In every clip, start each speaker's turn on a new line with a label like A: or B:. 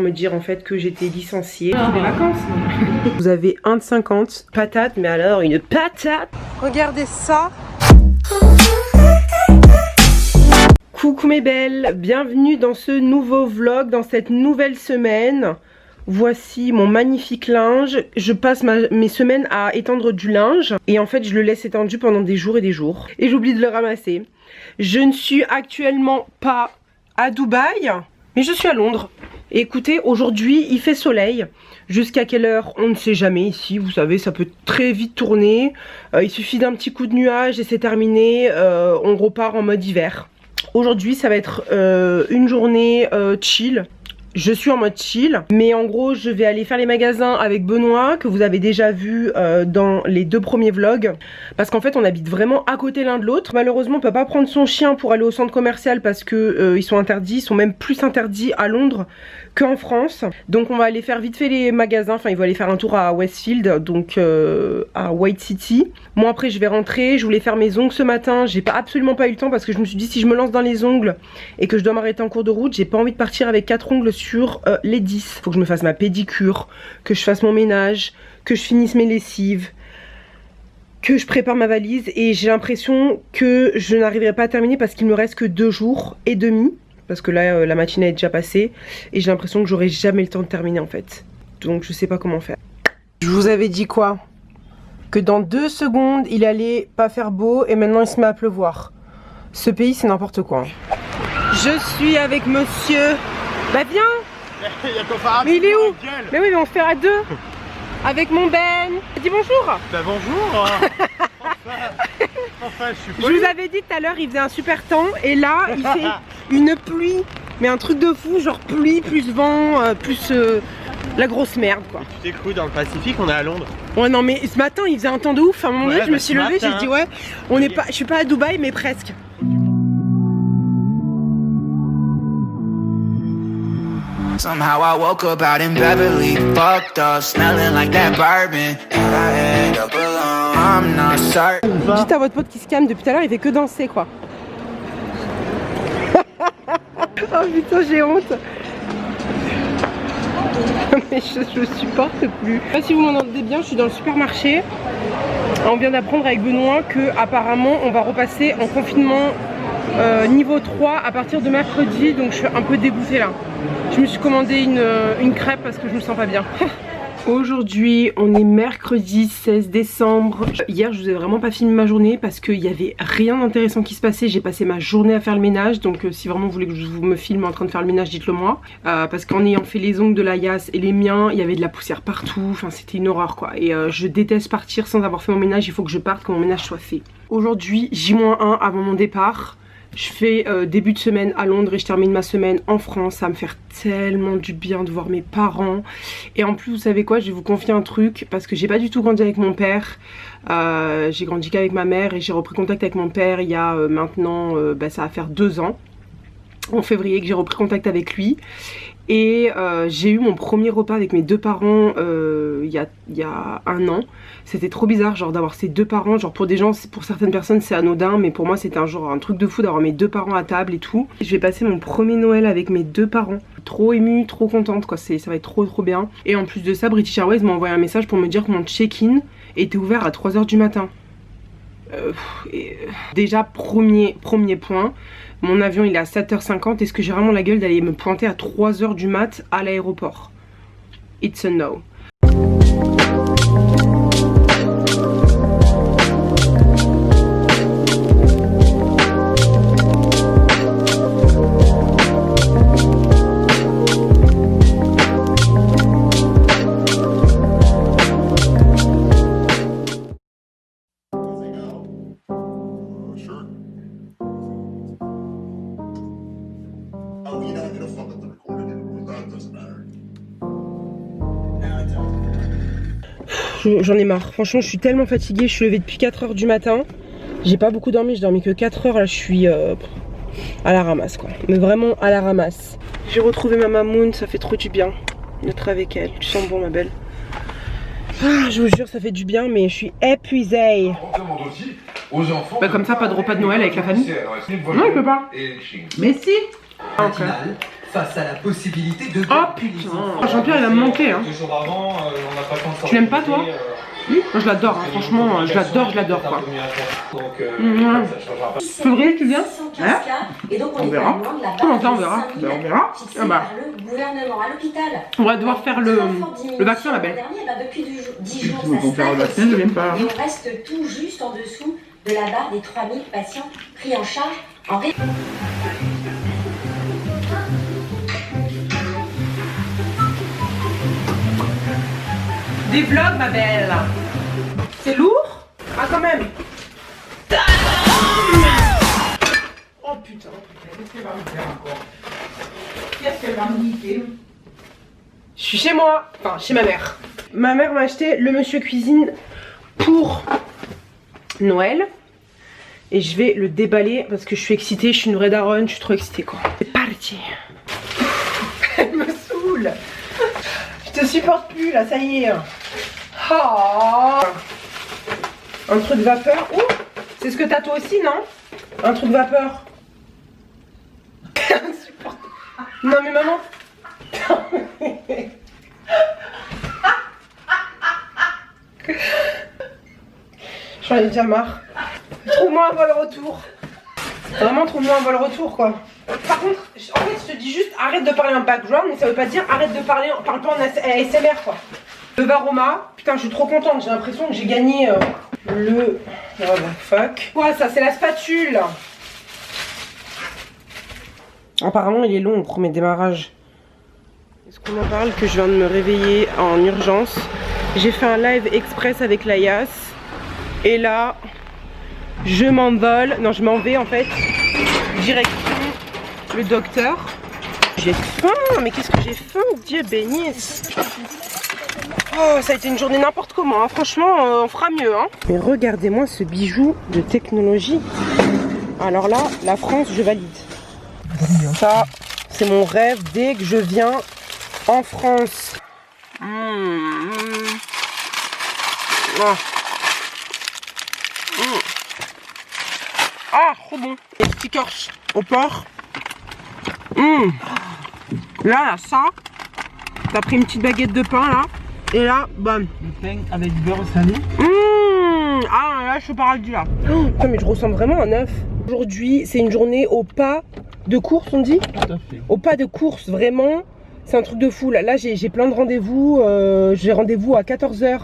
A: Me dire en fait que j'étais licenciée. C'est des vacances. Vous avez 1,50 patate, mais alors une patate. Regardez ça. Coucou mes belles, bienvenue dans ce nouveau vlog, dans cette nouvelle semaine. Voici mon magnifique linge. Je passe mes semaines à étendre du linge et en fait je le laisse étendu pendant des jours et des jours. Et j'oublie de le ramasser. Je ne suis actuellement pas à Dubaï, mais je suis à Londres. Et écoutez, aujourd'hui il fait soleil. Jusqu'à quelle heure on ne sait jamais ici, vous savez, ça peut très vite tourner. Il suffit d'un petit coup de nuage et c'est terminé, on repart en mode hiver. Aujourd'hui ça va être une journée chill. Je suis en mode chill, mais en gros je vais aller faire les magasins avec Benoît, que vous avez déjà vu dans les 2 premiers vlogs. Parce qu'en fait on habite vraiment à côté l'un de l'autre. Malheureusement on peut pas prendre son chien pour aller au centre commercial parce que ils sont interdits, ils sont même plus interdits à Londres qu'en France. Donc on va aller faire vite fait les magasins, enfin il va aller faire un tour à Westfield, donc à White City. Moi après je vais rentrer, je voulais faire mes ongles ce matin, j'ai absolument pas eu le temps parce que je me suis dit si je me lance dans les ongles et que je dois m'arrêter en cours de route, j'ai pas envie de partir avec 4 ongles sur les 10. Faut que je me fasse ma pédicure, que je fasse mon ménage, que je finisse mes lessives, que je prépare ma valise et j'ai l'impression que je n'arriverai pas à terminer parce qu'il me reste que 2 jours et demi. Parce que là la matinée est déjà passée et j'ai l'impression que j'aurai jamais le temps de terminer en fait. Donc je sais pas comment faire. Je vous avais dit quoi? Que dans 2 secondes il allait pas faire beau et maintenant il se met à pleuvoir. Ce pays c'est n'importe quoi. Je suis avec monsieur. Bah viens. Mais il est où? Mais oui mais on fait à 2. Avec mon Ben. Dis bonjour.
B: Bah bonjour. Enfin, je
A: vous avais dit tout à l'heure il faisait un super temps et là il fait une pluie, mais un truc de fou, genre pluie plus vent, plus la grosse merde quoi.
B: Tu t'es cru dans le Pacifique, on est à Londres.
A: Ouais non mais ce matin il faisait un temps de ouf, à un moment donné je me suis levée, j'ai dit ouais, on est pas, je suis pas à Dubaï mais presque.
C: Somehow I woke up out in Beverly, fucked up, smelling like that bourbon, and I end up alone, I'm not certain.
A: Dites à votre pote qui se calme, depuis tout à l'heure il fait que danser quoi. Oh putain j'ai honte. Mais je supporte plus. Si vous m'entendez bien, je suis dans le supermarché. On vient d'apprendre avec Benoît que apparemment on va repasser en confinement niveau 3 à partir de mercredi, donc je suis un peu dégoûtée là. Je me suis commandé une crêpe parce que je me sens pas bien. Aujourd'hui on est mercredi 16 décembre. Hier je vous ai vraiment pas filmé ma journée parce qu'il y avait rien d'intéressant qui se passait. J'ai passé ma journée à faire le ménage, donc si vraiment vous voulez que je me filme en train de faire le ménage, dites-le moi. Parce qu'en ayant fait les ongles de la Yass et les miens, il y avait de la poussière partout, enfin c'était une horreur quoi. Et je déteste partir sans avoir fait mon ménage, il faut que je parte quand mon ménage soit fait. Aujourd'hui J-1 avant mon départ. Je fais début de semaine à Londres et je termine ma semaine en France. Ça va me faire tellement du bien de voir mes parents. Et en plus vous savez quoi, je vais vous confier un truc. Parce que j'ai pas du tout grandi avec mon père. J'ai grandi qu'avec ma mère. Et j'ai repris contact avec mon père il y a maintenant ça va faire 2 ans. En février que j'ai repris contact avec lui. Et j'ai eu mon premier repas avec mes 2 parents il y a 1 an. C'était trop bizarre genre d'avoir ces 2 parents. Genre pour des gens, pour certaines personnes c'est anodin, mais pour moi c'était un truc de fou d'avoir mes 2 parents à table et tout. Je vais passer mon premier Noël avec mes 2 parents. Trop émue, trop contente quoi, ça va être trop bien. Et en plus de ça, British Airways m'a envoyé un message pour me dire que mon check-in était ouvert à 3 h du matin. Déjà premier point, mon avion il est à 7 h 50. Est-ce que j'ai vraiment la gueule d'aller me pointer à 3 h du mat à l'aéroport? It's a no. J'en ai marre, franchement je suis tellement fatiguée, je suis levée depuis 4 h du matin. J'ai pas beaucoup dormi, j'ai dormi que 4 h, là je suis à la ramasse quoi. Mais vraiment à la ramasse. J'ai retrouvé ma mamoun, ça fait trop du bien d'être avec elle. Tu sens bon ma belle? Je vous jure ça fait du bien mais je suis épuisée. Bah comme ça pas de repas de Noël avec la famille? Non il peut pas. Mais si. Okay.
D: face à la possibilité de...
A: Oh putain, Jean-Pierre il va me manquer hein.
D: 2 jours avant, on n'a pas le temps de sortir.
A: Tu l'aimes pas toi? Oui, moi je l'adore, hein. Franchement, je l'adore quoi.
D: Donc, ça changera pas.
A: Février, tu viens?
E: Hein?
A: On verra. Comment ça, on verra? On verra. Ah bah. On va devoir faire le vaccin, ma belle.
E: Depuis 10 jours,
A: Ils vont faire le vaccin, je viens pas.
E: et on reste tout juste en dessous de la barre des 3000 patients pris en charge en
A: Des vlogs, ma belle. C'est lourd? Ah, quand même. Oh putain.
D: Qu'est-ce qu'elle va me faire encore? Qu'est-ce qu'elle va me niquer?
A: Je suis chez moi, enfin chez ma mère. Ma mère m'a acheté le Monsieur Cuisine pour Noël. Et je vais le déballer parce que je suis excitée, je suis une vraie daronne, je suis trop excitée quoi. C'est parti. Elle me saoule. Je te supporte plus là, ça y est. Oh. Un truc vapeur. Oh, c'est ce que t'as toi aussi, non? Un truc vapeur. Insupportable. Non mais maman. J'en ai déjà marre. Trouve-moi un vol retour. Vraiment, trouve-moi un vol retour quoi. Par contre, en fait, je te dis juste arrête de parler en background, mais ça veut pas dire arrête de parler, parle pas en ASMR quoi. Le Varoma, putain, je suis trop contente, j'ai l'impression que j'ai gagné le. Oh bah fuck. Quoi ça, c'est la spatule. Apparemment, il est long au premier démarrage. Est-ce qu'on en parle que je viens de me réveiller en urgence? J'ai fait un live express avec Layas. Et là, je m'envole. Non, je m'en vais en fait. Direction le docteur. J'ai faim, mais qu'est-ce que j'ai faim, Dieu bénisse. Oh, ça a été une journée n'importe comment, hein. Franchement, on fera mieux. Hein. Mais regardez-moi ce bijou de technologie. Alors là, la France, je valide. Ça, c'est mon rêve dès que je viens en France. Ah. Ah, trop bon. Les stickers au porc. Là, ça, t'as pris une petite baguette de pain là. Et là, bam.
D: Le pain avec beurre salé.
A: Ah, là, je suis paradis là. Oh, putain, mais je ressens vraiment un œuf. Aujourd'hui, c'est une journée au pas de course, on dit?
D: Tout à fait.
A: Au pas de course, vraiment. C'est un truc de fou. Là, j'ai plein de rendez-vous. J'ai rendez-vous à 14 h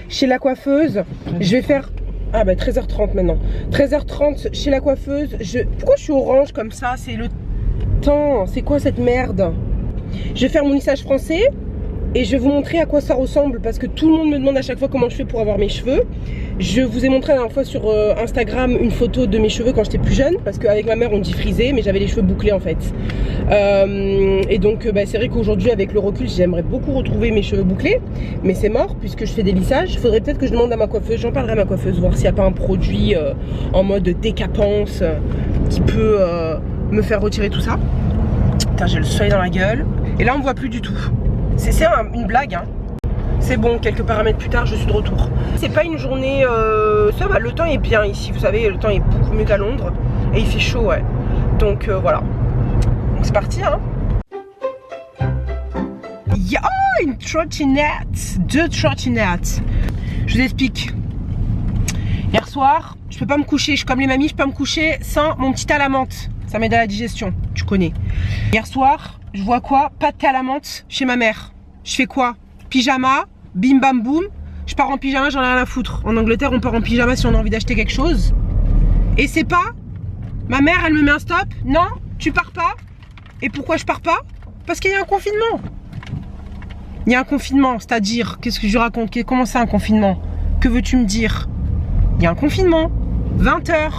A: chez la coiffeuse. Je vais faire... Ah bah 13 h 30 maintenant. 13 h 30 chez la coiffeuse. Pourquoi je suis orange comme ça? C'est le temps. C'est quoi cette merde? Je vais faire mon lissage français. Et je vais vous montrer à quoi ça ressemble. Parce que tout le monde me demande à chaque fois comment je fais pour avoir mes cheveux. Je vous ai montré la dernière fois sur Instagram une photo de mes cheveux quand j'étais plus jeune. Parce qu'avec ma mère on dit frisé, mais j'avais les cheveux bouclés en fait. Et donc bah, c'est vrai qu'aujourd'hui avec le recul j'aimerais beaucoup retrouver mes cheveux bouclés. Mais c'est mort puisque je fais des lissages. Il faudrait peut-être que je demande à ma coiffeuse, j'en parlerai à ma coiffeuse, voir s'il n'y a pas un produit en mode décapance qui peut me faire retirer tout ça. Putain, j'ai le soleil dans la gueule. Et là on me voit plus du tout. C'est une blague hein. C'est bon, quelques paramètres plus tard, je suis de retour. C'est pas une journée... ça va, le temps est bien ici, vous savez, le temps est beaucoup mieux qu'à Londres. Et il fait chaud, ouais. Donc voilà. Donc c'est parti, hein. Oh, une trottinette. 2 trottinettes. Je vous explique. Hier soir, je peux pas me coucher. Je suis comme les mamies, je peux pas me coucher sans mon petit thé à la menthe. Ça m'aide à la digestion, tu connais. Hier soir, je vois quoi? Pas de thé à la menthe chez ma mère. Je fais quoi? Pyjama, bim bam boum. Je pars en pyjama, j'en ai rien à foutre. En Angleterre, on part en pyjama si on a envie d'acheter quelque chose. Et c'est pas... Ma mère, elle me met un stop. Non, tu pars pas. Et pourquoi je pars pas? Parce qu'il y a un confinement. Il y a un confinement, c'est-à-dire, qu'est-ce que je raconte? Comment c'est un confinement? Que veux-tu me dire? Il y a un confinement. 20 h.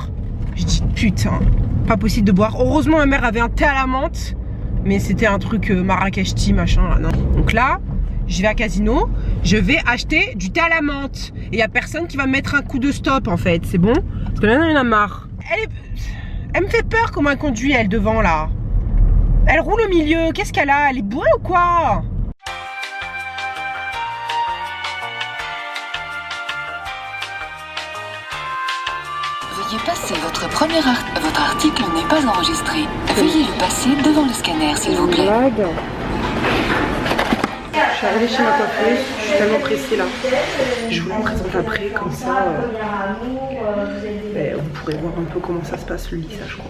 A: Je dis, putain, pas possible de boire. Heureusement, ma mère avait un thé à la menthe. Mais c'était un truc Marrakech tea, machin, là, non. Donc là, je vais à Casino, je vais acheter du thé à la menthe. Et il n'y a personne qui va me mettre un coup de stop, en fait, c'est bon? Parce que là, il y en a marre. Elle me fait peur comment elle conduit, elle, devant, là. Elle roule au milieu, qu'est-ce qu'elle a? Elle est bourrée ou quoi?
F: Veuillez passer votre votre article n'est pas enregistré. Veuillez le passer devant le scanner, s'il vous plaît.
A: Blague. Je suis arrivée chez ma coiffeuse, je suis tellement pressée là. Je vous la présente après, comme ça vous pourrez voir un peu comment ça se passe le lissage quoi.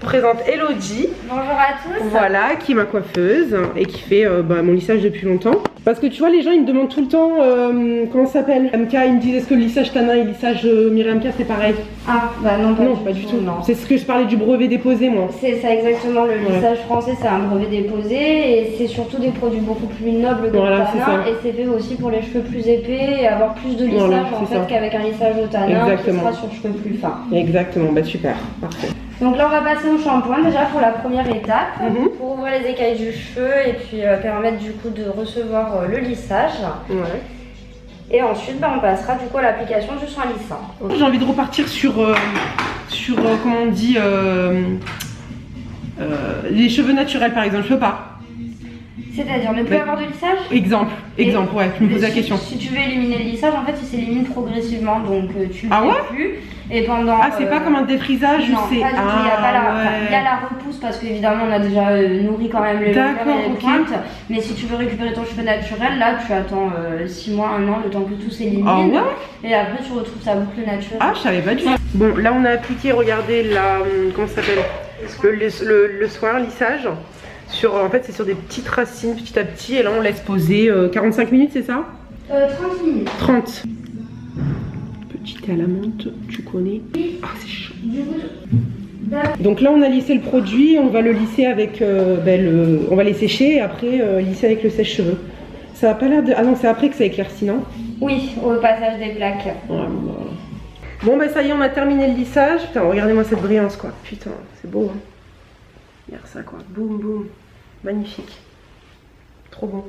A: Je présente Elodie.
G: Bonjour à tous.
A: Voilà, qui est ma coiffeuse et qui fait mon lissage depuis longtemps. Parce que tu vois, les gens ils me demandent tout le temps comment ça s'appelle. MK, ils me disent est-ce que le lissage Tana et le lissage Myriam K c'est pareil?
G: Ah bah non,
A: pas du tout. C'est ce que je parlais du brevet déposé moi.
G: C'est ça exactement, le lissage français c'est un brevet déposé et c'est surtout des produits beaucoup plus nobles que le Tana et c'est fait aussi pour les cheveux plus épais et avoir plus de lissage en fait qu'avec un lissage au Tana qui sera sur cheveux plus fins.
A: Exactement, bah super, parfait.
G: Donc là on va passer au shampoing déjà pour la première étape, pour ouvrir les écailles du cheveu et puis permettre du coup de recevoir le lissage.
A: Ouais.
G: Et ensuite on passera du coup à l'application du soin lissant.
A: J'ai envie de repartir sur comment on dit, les cheveux naturels par exemple, je peux pas.
G: C'est-à-dire ne plus avoir de lissage?
A: Exemple, ouais, je me pose la question.
G: Si tu veux éliminer le lissage, en fait, il s'élimine progressivement, donc tu ne le fais plus. Et pendant.
A: Ah, c'est pas comme un défrisage,
G: non,
A: c'est.
G: Pas du tout. Il y a la repousse parce qu'évidemment, on a déjà nourri quand même les longueurs et les pointes. Mais si tu veux récupérer ton cheveu naturel, là, tu attends 6 mois, 1 an, le temps que tout s'élimine.
A: Ah ouais.
G: Et après, tu retrouves ta boucle naturelle.
A: Ah, je savais pas du tout. Bon, là, on a appliqué, regardez, la. Comment ça s'appelle? Le soin, lissage. En fait c'est sur des petites racines petit à petit et là on laisse poser 45 minutes c'est ça?
G: 30 minutes.
A: 30. Petit thé à la menthe, tu connais? Ah c'est chaud. Donc là on a lissé le produit, on va le lisser avec on va les sécher et après lisser avec le sèche-cheveux. Ça a pas l'air de... Ah non c'est après que ça éclaircit non?
G: Oui, au passage des plaques.
A: Bon bah ça y est on a terminé le lissage. Putain regardez-moi cette brillance quoi. Putain c'est beau hein. Regarde ça quoi, boum boum, magnifique, trop bon.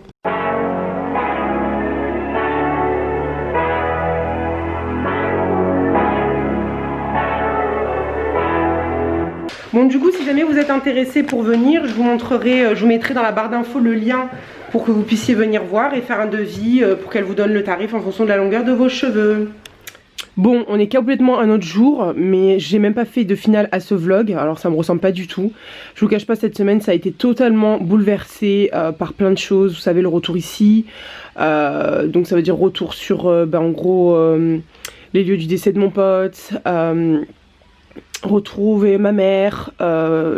A: Bon du coup si jamais vous êtes intéressé pour venir, je vous mettrai dans la barre d'infos le lien pour que vous puissiez venir voir et faire un devis pour qu'elle vous donne le tarif en fonction de la longueur de vos cheveux. Bon, on est complètement un autre jour, mais j'ai même pas fait de finale à ce vlog, alors ça me ressemble pas du tout. Je vous cache pas, cette semaine ça a été totalement bouleversé par plein de choses. Vous savez, le retour ici, donc ça veut dire retour sur en gros les lieux du décès de mon pote, retrouver ma mère,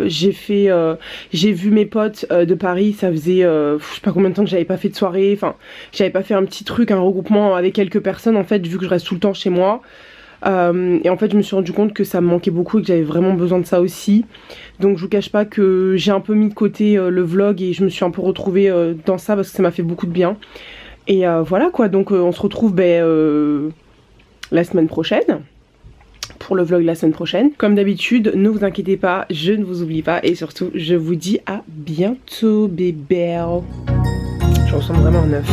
A: j'ai vu mes potes de Paris, ça faisait je sais pas combien de temps que j'avais pas fait de soirée, enfin j'avais pas fait un petit truc, un regroupement avec quelques personnes en fait vu que je reste tout le temps chez moi et en fait je me suis rendu compte que ça me manquait beaucoup et que j'avais vraiment besoin de ça aussi, donc je vous cache pas que j'ai un peu mis de côté le vlog et je me suis un peu retrouvée dans ça parce que ça m'a fait beaucoup de bien et voilà quoi, donc on se retrouve la semaine prochaine pour le vlog la semaine prochaine. Comme d'habitude, ne vous inquiétez pas, je ne vous oublie pas et surtout, je vous dis à bientôt, bébé. Je ressemble vraiment à un œuf.